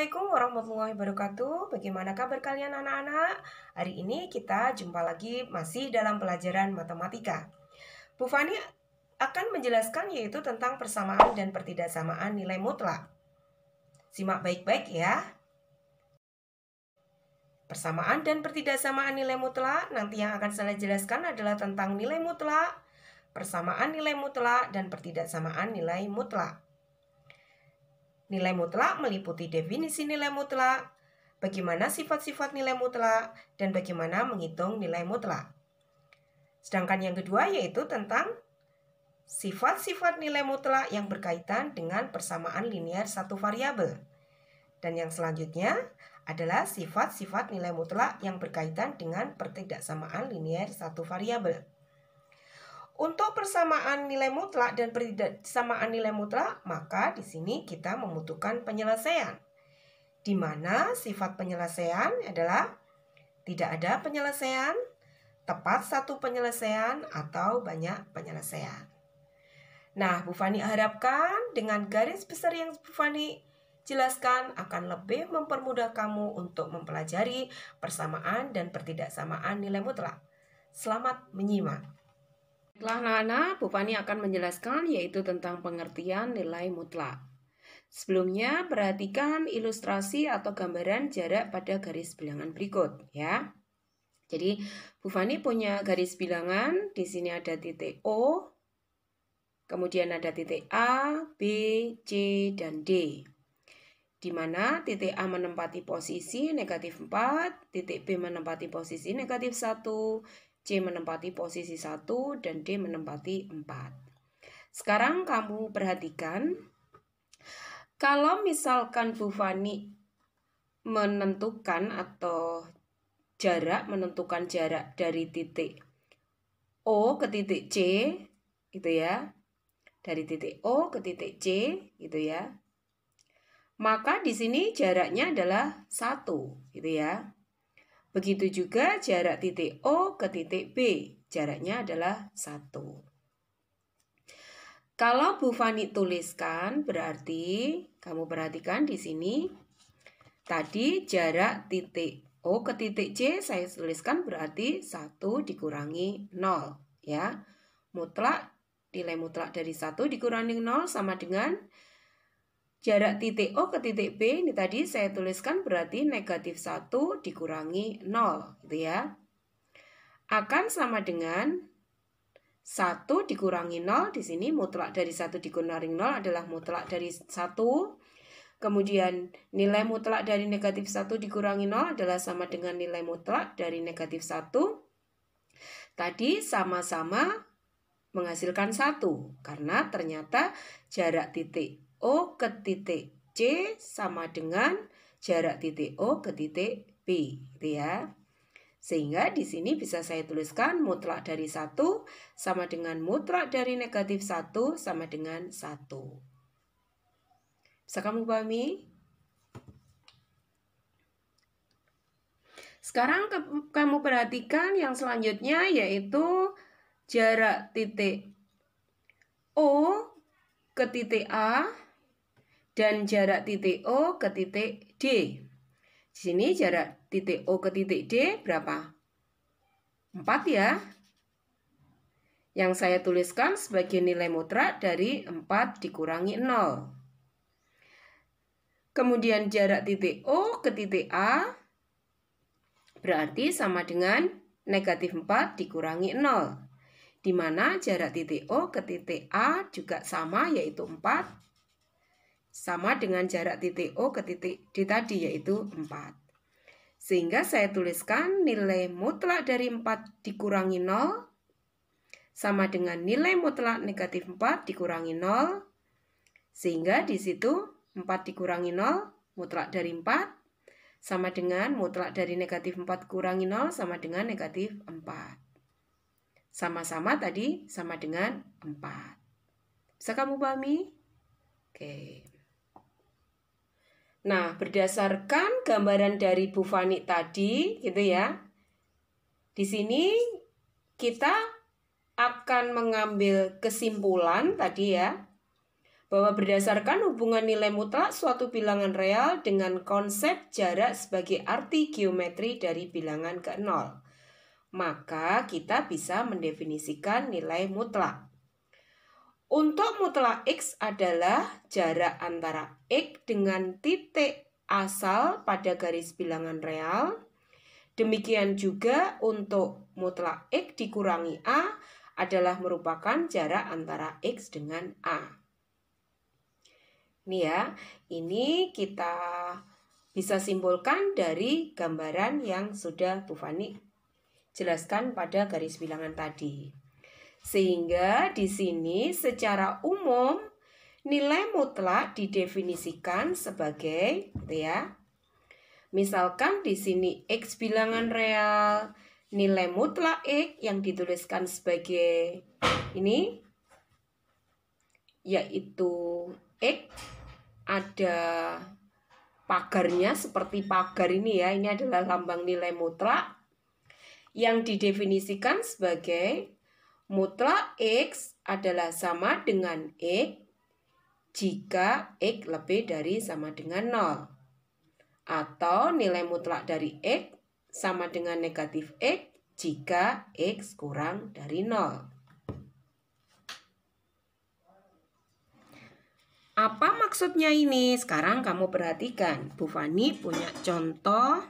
Assalamualaikum warahmatullahi wabarakatuh. Bagaimana kabar kalian anak-anak? Hari ini kita jumpa lagi masih dalam pelajaran matematika. Bu Fani akan menjelaskan yaitu tentang persamaan dan pertidaksamaan nilai mutlak. Simak baik-baik ya. Persamaan dan pertidaksamaan nilai mutlak nanti yang akan saya jelaskan adalah tentang nilai mutlak, persamaan nilai mutlak, dan pertidaksamaan nilai mutlak. Nilai mutlak meliputi definisi nilai mutlak, bagaimana sifat-sifat nilai mutlak, dan bagaimana menghitung nilai mutlak. Sedangkan yang kedua yaitu tentang sifat-sifat nilai mutlak yang berkaitan dengan persamaan linear satu variabel. Dan yang selanjutnya adalah sifat-sifat nilai mutlak yang berkaitan dengan pertidaksamaan linear satu variabel. Untuk persamaan nilai mutlak dan pertidaksamaan nilai mutlak, maka di sini kita membutuhkan penyelesaian. Di mana sifat penyelesaian adalah tidak ada penyelesaian, tepat satu penyelesaian, atau banyak penyelesaian. Nah, Bu Fani harapkan dengan garis besar yang Bu Fani jelaskan akan lebih mempermudah kamu untuk mempelajari persamaan dan pertidaksamaan nilai mutlak. Selamat menyimak. Setelah anak-anak, Bu Fani akan menjelaskan yaitu tentang pengertian nilai mutlak. Sebelumnya, perhatikan ilustrasi atau gambaran jarak pada garis bilangan berikut ya. Jadi, Bu Fani punya garis bilangan, di sini ada titik O, kemudian ada titik A, B, C, dan D. Di mana titik A menempati posisi negatif 4, titik B menempati posisi negatif 1, C menempati posisi 1, dan D menempati 4. Sekarang kamu perhatikan, kalau misalkan Bu Fani menentukan atau menentukan jarak dari titik O ke titik C, gitu ya, dari titik O ke titik C, gitu ya, maka di sini jaraknya adalah 1, gitu ya. Begitu juga jarak titik O ke titik B, jaraknya adalah 1. Kalau Bu Fani tuliskan, berarti kamu perhatikan di sini, tadi jarak titik O ke titik C saya tuliskan berarti 1 dikurangi 0, ya. Mutlak, nilai mutlak dari 1 dikurangi 0 sama dengan jarak titik O ke titik B, ini tadi saya tuliskan berarti negatif 1 dikurangi 0, gitu ya. Akan sama dengan 1 dikurangi 0, di sini mutlak dari 1 dikurangi 0 adalah mutlak dari 1. Kemudian nilai mutlak dari negatif 1 dikurangi 0 adalah sama dengan nilai mutlak dari negatif 1. Tadi sama-sama menghasilkan 1, karena ternyata jarak titik O ke titik C sama dengan jarak titik O ke titik B, gitu ya. Sehingga di sini bisa saya tuliskan mutlak dari 1 sama dengan mutlak dari negatif 1 sama dengan 1. Bisa kamu pahami? Sekarang kamu perhatikan yang selanjutnya yaitu jarak titik O ke titik A dan jarak titik O ke titik D. Di sini jarak titik O ke titik D berapa? 4 ya. Yang saya tuliskan sebagai nilai mutlak dari 4 dikurangi 0. Kemudian jarak titik O ke titik A berarti sama dengan negatif 4 dikurangi 0. Di mana jarak titik O ke titik A juga sama yaitu 4. Sama dengan jarak titik O ke titik D tadi yaitu 4. Sehingga saya tuliskan nilai mutlak dari 4 dikurangi 0 sama dengan nilai mutlak negatif 4 dikurangi 0. Sehingga di situ 4 dikurangi 0 mutlak dari 4 sama dengan mutlak dari negatif 4 kurangi 0 sama dengan negatif 4. Sama-sama tadi sama dengan 4. Bisa kamu pahami? Oke. Nah, berdasarkan gambaran dari Bu Fani tadi, gitu ya. Di sini kita akan mengambil kesimpulan tadi ya, bahwa berdasarkan hubungan nilai mutlak suatu bilangan real dengan konsep jarak sebagai arti geometri dari bilangan ke 0, maka kita bisa mendefinisikan nilai mutlak. Untuk mutlak X adalah jarak antara X dengan titik asal pada garis bilangan real. Demikian juga untuk mutlak X dikurangi A adalah merupakan jarak antara X dengan A. Ini ya, ini kita bisa simpulkan dari gambaran yang sudah Bu Fani jelaskan pada garis bilangan tadi. Sehingga di sini secara umum nilai mutlak didefinisikan sebagai ya. Misalkan di sini X bilangan real, nilai mutlak X yang dituliskan sebagai ini yaitu X ada pagarnya seperti pagar ini ya. Ini adalah lambang nilai mutlak yang didefinisikan sebagai mutlak X adalah sama dengan X jika X lebih dari sama dengan 0. Atau nilai mutlak dari X sama dengan negatif X jika X kurang dari 0. Apa maksudnya ini? Sekarang kamu perhatikan. Bu Fani punya contoh.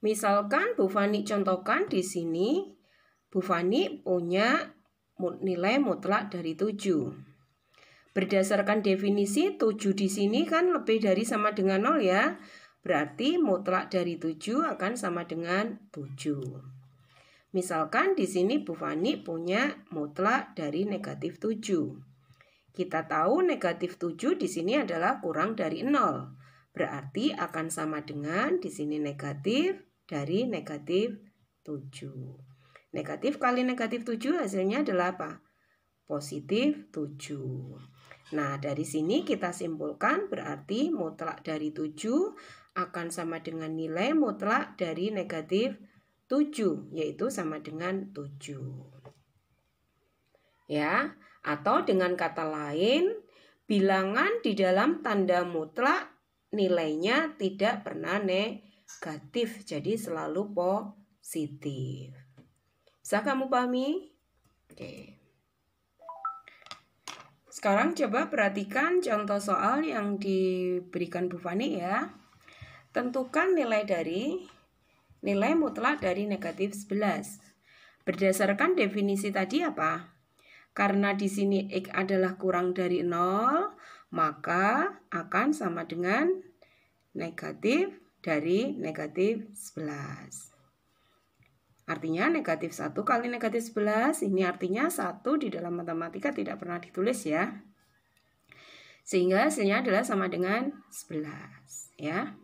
Misalkan Bu Fani contohkan di sini. Bu Fani punya nilai mutlak dari 7. Berdasarkan definisi 7 di sini kan lebih dari sama dengan 0 ya. Berarti mutlak dari 7 akan sama dengan 7. Misalkan di sini Bu Fani punya mutlak dari negatif 7. Kita tahu negatif 7 di sini adalah kurang dari 0. Berarti akan sama dengan di sini negatif dari negatif 7. Negatif kali negatif 7 hasilnya adalah apa? Positif 7. Nah, dari sini kita simpulkan berarti mutlak dari 7 akan sama dengan nilai mutlak dari negatif 7, yaitu sama dengan 7. Ya, atau dengan kata lain, bilangan di dalam tanda mutlak nilainya tidak pernah negatif, jadi selalu positif. Bisa kamu pahami? Oke. Sekarang coba perhatikan contoh soal yang diberikan Bu Fani ya. Tentukan nilai mutlak dari negatif 11. Berdasarkan definisi tadi apa? Karena di sini X adalah kurang dari 0, maka akan sama dengan negatif dari negatif 11. Artinya negatif 1 kali negatif 11, ini artinya 1 di dalam matematika tidak pernah ditulis ya. Sehingga hasilnya adalah sama dengan 11 ya.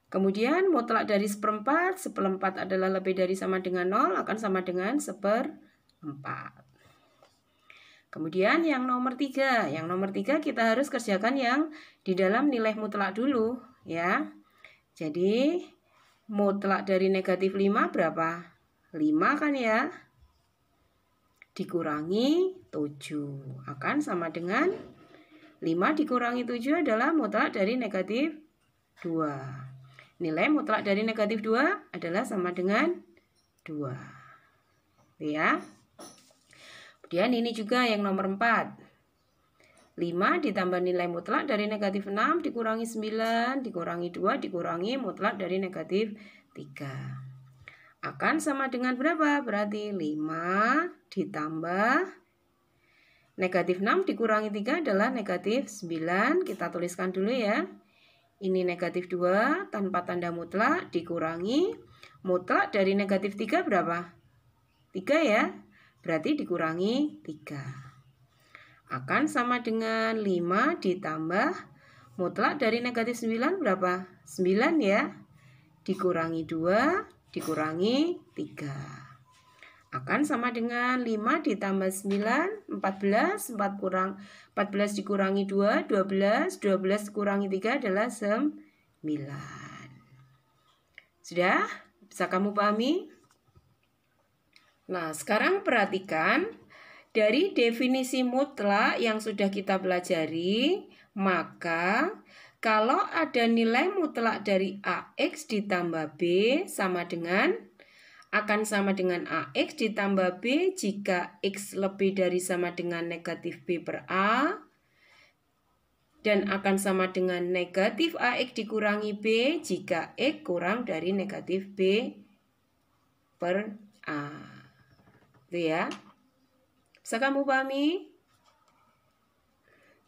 Kemudian mutlak dari seperempat adalah lebih dari sama dengan 0 akan sama dengan 1/4. Kemudian yang nomor 3. Yang nomor 3 kita harus kerjakan yang di dalam nilai mutlak dulu ya. Jadi mutlak dari negatif 5 berapa? 5 kan ya? Dikurangi 7. Akan sama dengan 5 dikurangi 7 adalah mutlak dari negatif 2. Nilai mutlak dari negatif 2 adalah sama dengan 2. Ya. Kemudian ini juga yang nomor 4. 5 ditambah nilai mutlak dari negatif 6 dikurangi 9 dikurangi 2 dikurangi mutlak dari negatif 3. Akan sama dengan berapa? Berarti 5 ditambah negatif 6 dikurangi 3 adalah negatif 9. Kita tuliskan dulu ya. Ini negatif 2 tanpa tanda mutlak dikurangi mutlak dari negatif 3 berapa? 3 ya. Berarti dikurangi 3. Akan sama dengan 5 ditambah mutlak dari negatif 9 berapa? 9 ya. Dikurangi 2 dikurangi 3. Akan sama dengan 5 ditambah 9, 14 14 dikurangi 2, 12 12 dikurangi 3 adalah 9. Sudah? Bisa kamu pahami? Nah, sekarang perhatikan Dari definisi mutlak yang sudah kita pelajari, maka kalau ada nilai mutlak dari AX ditambah B akan sama dengan AX ditambah B jika X lebih dari sama dengan negatif B per A, dan akan sama dengan negatif AX dikurangi B jika X kurang dari negatif B per A. Itu ya. Bisa kamu pahami?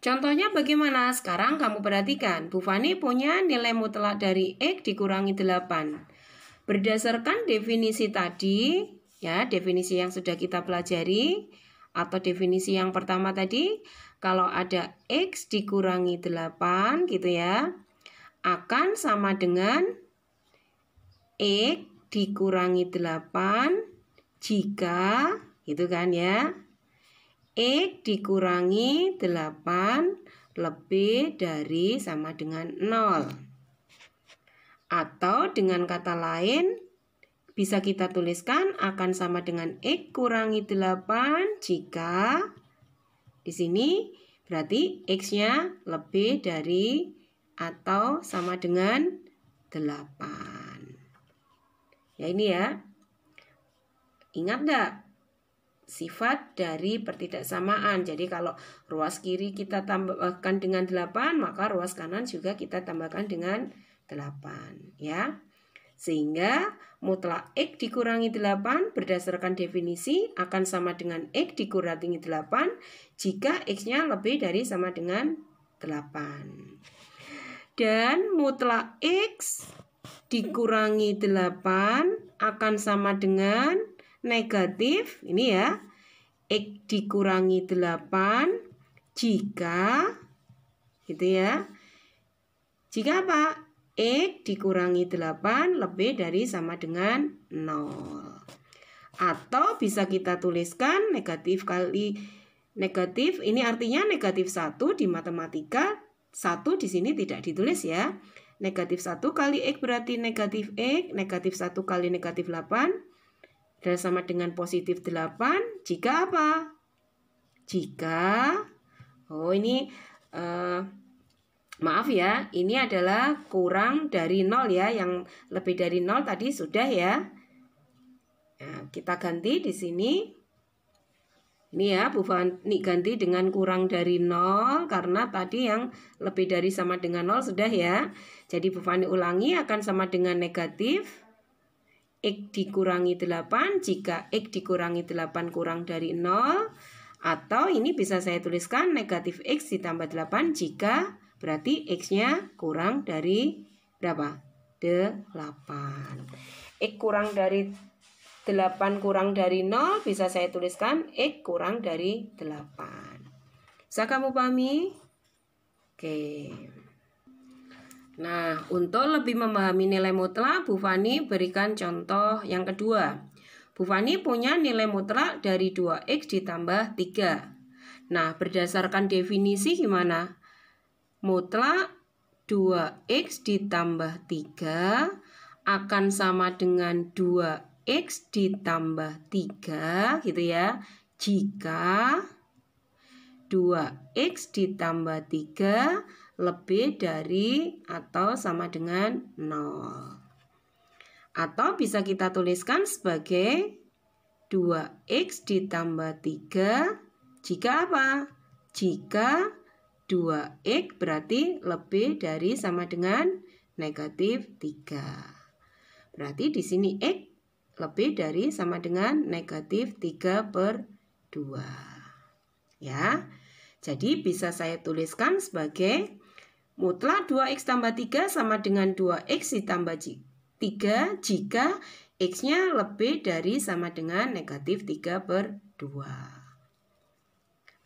Contohnya bagaimana? Sekarang kamu perhatikan. Bu Fani punya nilai mutlak dari X dikurangi 8. Berdasarkan definisi tadi, ya, definisi yang sudah kita pelajari, atau definisi yang pertama tadi, kalau ada X dikurangi 8 gitu ya, akan sama dengan X dikurangi 8 jika, gitu kan ya, X dikurangi 8 lebih dari sama dengan 0. Atau dengan kata lain, bisa kita tuliskan akan sama dengan X kurangi 8 jika di sini berarti X-nya lebih dari atau sama dengan 8. Ya ini ya. Ingat enggak? Sifat dari pertidaksamaan. Jadi kalau ruas kiri kita tambahkan dengan 8, maka ruas kanan juga kita tambahkan dengan 8 ya. Sehingga mutlak X dikurangi 8 berdasarkan definisi akan sama dengan X dikurangi 8 jika X-nya lebih dari sama dengan 8. Dan mutlak X dikurangi 8 akan sama dengan negatif, ini ya, X dikurangi 8 jika, gitu ya, jika apa? X dikurangi 8 lebih dari sama dengan 0. Atau bisa kita tuliskan negatif kali negatif, ini artinya negatif 1 di matematika, 1 di sini tidak ditulis ya. Negatif 1 kali X berarti negatif X, negatif 1 kali negatif 8 dan sama dengan positif 8 jika apa? Jika, ini maaf ya, ini adalah kurang dari 0 ya, yang lebih dari 0 tadi sudah ya. Nah, kita ganti di sini. Ini ya, Bu Fani ganti dengan kurang dari 0 karena tadi yang lebih dari sama dengan 0 sudah ya. Jadi Bu Fani ulangi akan sama dengan negatif X dikurangi 8 jika X dikurangi 8 kurang dari 0. Atau ini bisa saya tuliskan negatif X ditambah 8 jika berarti X-nya kurang dari berapa? 8. X kurang dari 8 kurang dari 0 bisa saya tuliskan X kurang dari 8. Bisa kamu pahami? Oke. Nah, untuk lebih memahami nilai mutlak, Bu Fani berikan contoh yang kedua. Bu Fani punya nilai mutlak dari 2X ditambah 3. Nah, berdasarkan definisi gimana? Mutlak 2X ditambah 3 akan sama dengan 2X ditambah 3 gitu ya. Jika 2X ditambah 3 lebih dari atau sama dengan 0. Atau bisa kita tuliskan sebagai 2X ditambah 3 jika apa? Jika 2X berarti lebih dari sama dengan negatif 3. Berarti di sini X lebih dari sama dengan negatif 3 per 2. Ya, jadi bisa saya tuliskan sebagai mutlak 2X tambah 3 sama dengan 2X ditambah 3 jika X-nya lebih dari sama dengan negatif 3 per 2.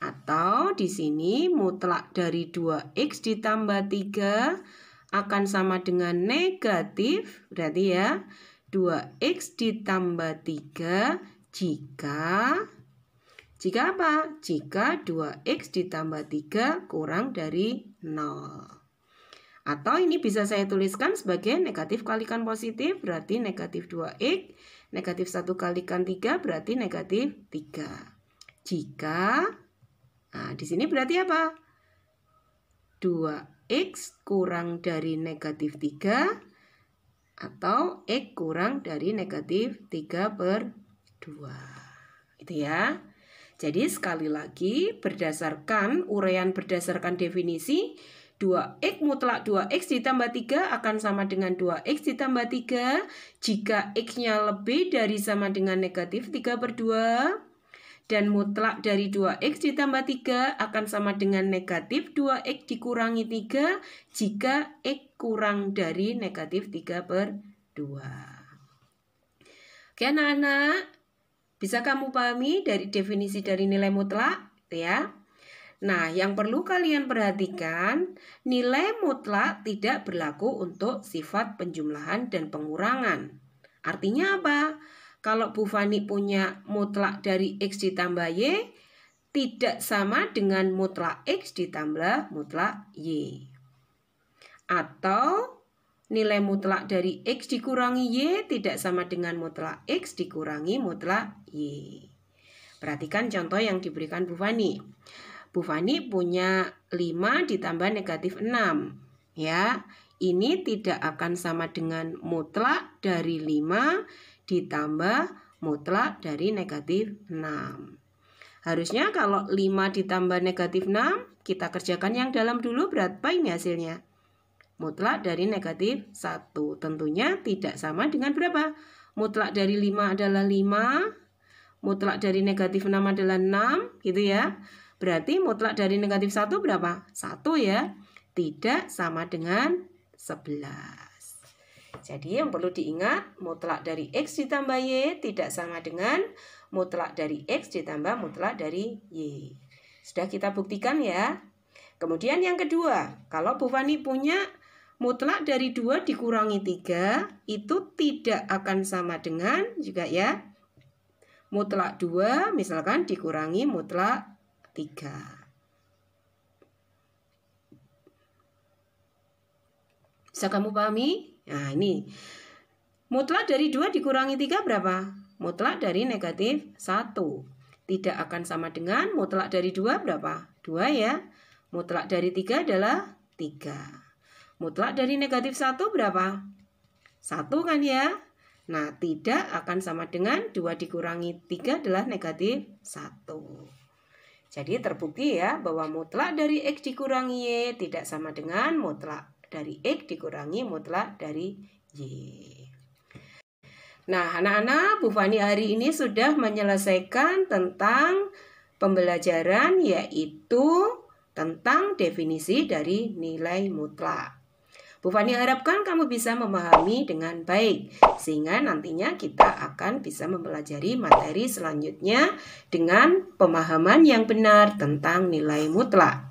Atau di sini mutlak dari 2X ditambah 3 akan sama dengan negatif, berarti ya, 2X ditambah 3 jika apa? Jika 2X ditambah 3 kurang dari 0. Atau ini bisa saya tuliskan sebagai negatif kalikan positif berarti negatif 2X, negatif 1 kalikan 3 berarti negatif 3. jika, nah di sini berarti apa? 2x kurang dari negatif 3 atau x kurang dari negatif 3/2. Itu ya. Jadi sekali lagi berdasarkan uraian berdasarkan definisi 2x mutlak 2x ditambah 3 akan sama dengan 2x ditambah 3 jika x-nya lebih dari sama dengan negatif 3/2 dan mutlak dari 2x ditambah 3 akan sama dengan negatif 2x dikurangi 3 jika x kurang dari negatif 3/2. Oke anak-anak, bisa kamu pahami dari definisi dari nilai mutlak ya? Nah, yang perlu kalian perhatikan, nilai mutlak tidak berlaku untuk sifat penjumlahan dan pengurangan. Artinya apa? Kalau Bu Fani punya mutlak dari X ditambah Y, tidak sama dengan mutlak X ditambah mutlak Y. Atau nilai mutlak dari X dikurangi Y tidak sama dengan mutlak X dikurangi mutlak Y. Perhatikan contoh yang diberikan Bu Fani. Bu Fani punya 5 ditambah negatif 6. Ya, ini tidak akan sama dengan mutlak dari 5 ditambah mutlak dari negatif 6. Harusnya kalau 5 ditambah negatif 6, kita kerjakan yang dalam dulu, berapa ini hasilnya? Mutlak dari negatif 1. Tentunya tidak sama dengan berapa? Mutlak dari 5 adalah 5, mutlak dari negatif 6 adalah 6, gitu ya. Berarti mutlak dari negatif 1 berapa? 1 ya. Tidak sama dengan 11. Jadi yang perlu diingat, mutlak dari X ditambah Y tidak sama dengan mutlak dari X ditambah mutlak dari Y. Sudah kita buktikan ya. Kemudian yang kedua, kalau Bu Fani punya mutlak dari 2 dikurangi 3, itu tidak akan sama dengan juga ya. Mutlak 2 misalkan dikurangi mutlak 3. Bisa kamu pahami? Nah ini, mutlak dari 2 dikurangi 3 berapa? Mutlak dari negatif 1. Tidak akan sama dengan mutlak dari 2 berapa? 2 ya. Mutlak dari 3 adalah 3. Mutlak dari negatif 1 berapa? 1 kan ya. Nah tidak akan sama dengan 2 dikurangi 3 adalah negatif 1. Jadi terbukti ya bahwa mutlak dari X dikurangi Y tidak sama dengan mutlak dari X dikurangi mutlak dari Y. Nah, anak-anak, Bu Fani hari ini sudah menyelesaikan tentang pembelajaran yaitu tentang definisi dari nilai mutlak. Bu Fani harapkan kamu bisa memahami dengan baik sehingga nantinya kita akan bisa mempelajari materi selanjutnya dengan pemahaman yang benar tentang nilai mutlak.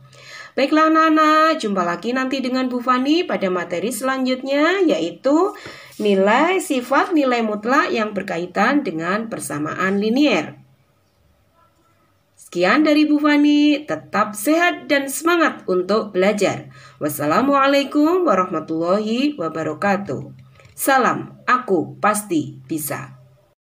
Baiklah anak-anak, jumpa lagi nanti dengan Bu Fani pada materi selanjutnya yaitu nilai sifat nilai mutlak yang berkaitan dengan persamaan linier. Sekian dari Bu Fani, tetap sehat dan semangat untuk belajar. Wassalamualaikum warahmatullahi wabarakatuh. Salam, aku pasti bisa.